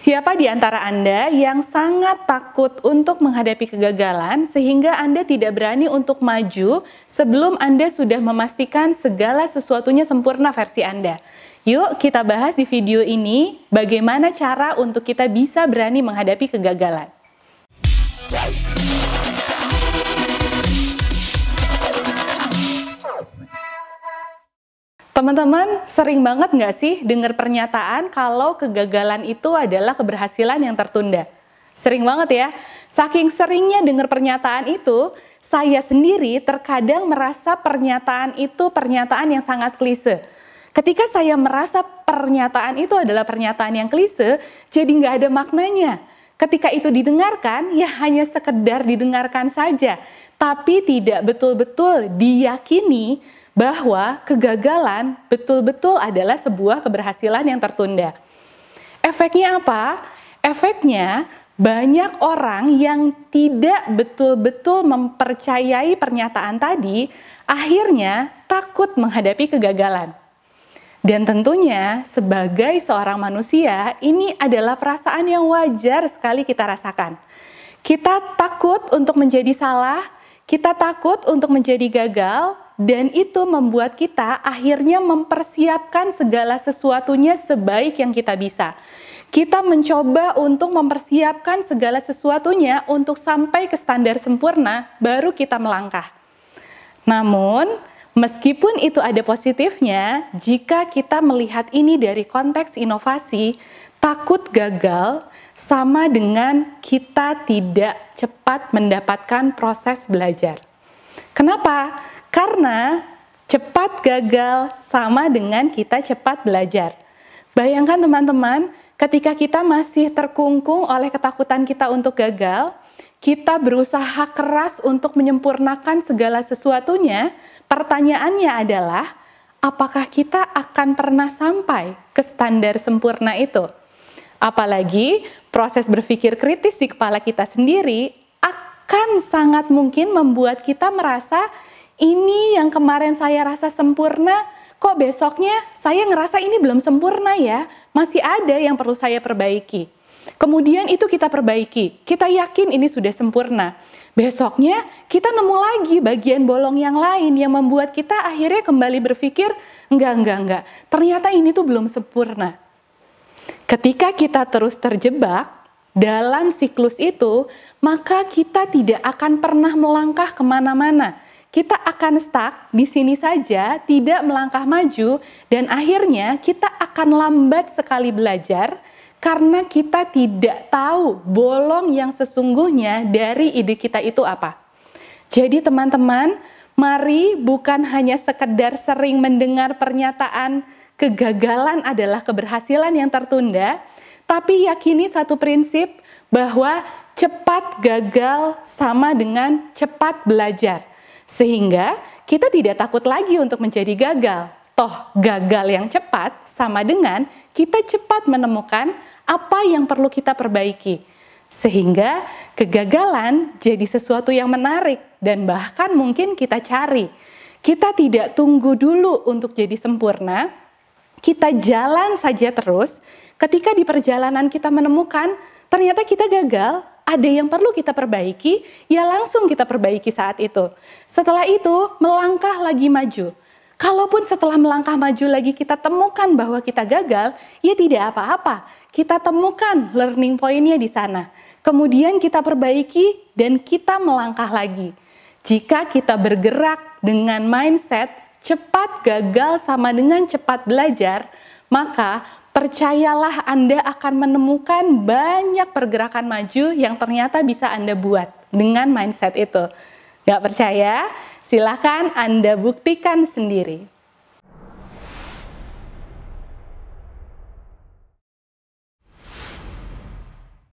Siapa di antara Anda yang sangat takut untuk menghadapi kegagalan sehingga Anda tidak berani untuk maju sebelum Anda sudah memastikan segala sesuatunya sempurna versi Anda? Yuk kita bahas di video ini bagaimana cara untuk kita bisa berani menghadapi kegagalan. Teman-teman, sering banget nggak sih dengar pernyataan kalau kegagalan itu adalah keberhasilan yang tertunda? Sering banget ya. Saking seringnya dengar pernyataan itu, saya sendiri terkadang merasa pernyataan itu pernyataan yang sangat klise. Ketika saya merasa pernyataan itu adalah pernyataan yang klise, jadi nggak ada maknanya. Ketika itu didengarkan, ya hanya sekedar didengarkan saja, tapi tidak betul-betul diyakini bahwa kegagalan betul-betul adalah sebuah keberhasilan yang tertunda. Efeknya apa? Efeknya banyak orang yang tidak betul-betul mempercayai pernyataan tadi, akhirnya takut menghadapi kegagalan. Dan tentunya sebagai seorang manusia, ini adalah perasaan yang wajar sekali kita rasakan. Kita takut untuk menjadi salah, kita takut untuk menjadi gagal, dan itu membuat kita akhirnya mempersiapkan segala sesuatunya sebaik yang kita bisa. Kita mencoba untuk mempersiapkan segala sesuatunya untuk sampai ke standar sempurna, baru kita melangkah. Namun, meskipun itu ada positifnya, jika kita melihat ini dari konteks inovasi, takut gagal sama dengan kita tidak cepat mendapatkan proses belajar. Kenapa? Karena cepat gagal sama dengan kita cepat belajar. Bayangkan teman-teman, ketika kita masih terkungkung oleh ketakutan kita untuk gagal, kita berusaha keras untuk menyempurnakan segala sesuatunya, pertanyaannya adalah, apakah kita akan pernah sampai ke standar sempurna itu? Apalagi proses berpikir kritis di kepala kita sendiri akan sangat mungkin membuat kita merasa, ini yang kemarin saya rasa sempurna, kok besoknya saya ngerasa ini belum sempurna ya, masih ada yang perlu saya perbaiki. Kemudian itu kita perbaiki, kita yakin ini sudah sempurna. Besoknya kita nemu lagi bagian bolong yang lain yang membuat kita akhirnya kembali berpikir, enggak, ternyata ini tuh belum sempurna. Ketika kita terus terjebak dalam siklus itu, maka kita tidak akan pernah melangkah kemana-mana. Kita akan stuck di sini saja, tidak melangkah maju, dan akhirnya kita akan lambat sekali belajar karena kita tidak tahu bolong yang sesungguhnya dari ide kita itu apa. Jadi teman-teman, mari bukan hanya sekedar sering mendengar pernyataan kegagalan adalah keberhasilan yang tertunda, tapi yakini satu prinsip bahwa cepat gagal sama dengan cepat belajar. Sehingga kita tidak takut lagi untuk menjadi gagal. Toh gagal yang cepat sama dengan kita cepat menemukan apa yang perlu kita perbaiki. Sehingga kegagalan jadi sesuatu yang menarik dan bahkan mungkin kita cari. Kita tidak tunggu dulu untuk jadi sempurna, kita jalan saja terus. Ketika di perjalanan kita menemukan ternyata kita gagal, ada yang perlu kita perbaiki, ya langsung kita perbaiki saat itu. Setelah itu, melangkah lagi maju. Kalaupun setelah melangkah maju lagi kita temukan bahwa kita gagal, ya tidak apa-apa. Kita temukan learning point-nya di sana. Kemudian kita perbaiki dan kita melangkah lagi. Jika kita bergerak dengan mindset cepat gagal sama dengan cepat belajar, maka percayalah Anda akan menemukan banyak pergerakan maju yang ternyata bisa Anda buat dengan mindset itu. Gak percaya? Silahkan Anda buktikan sendiri.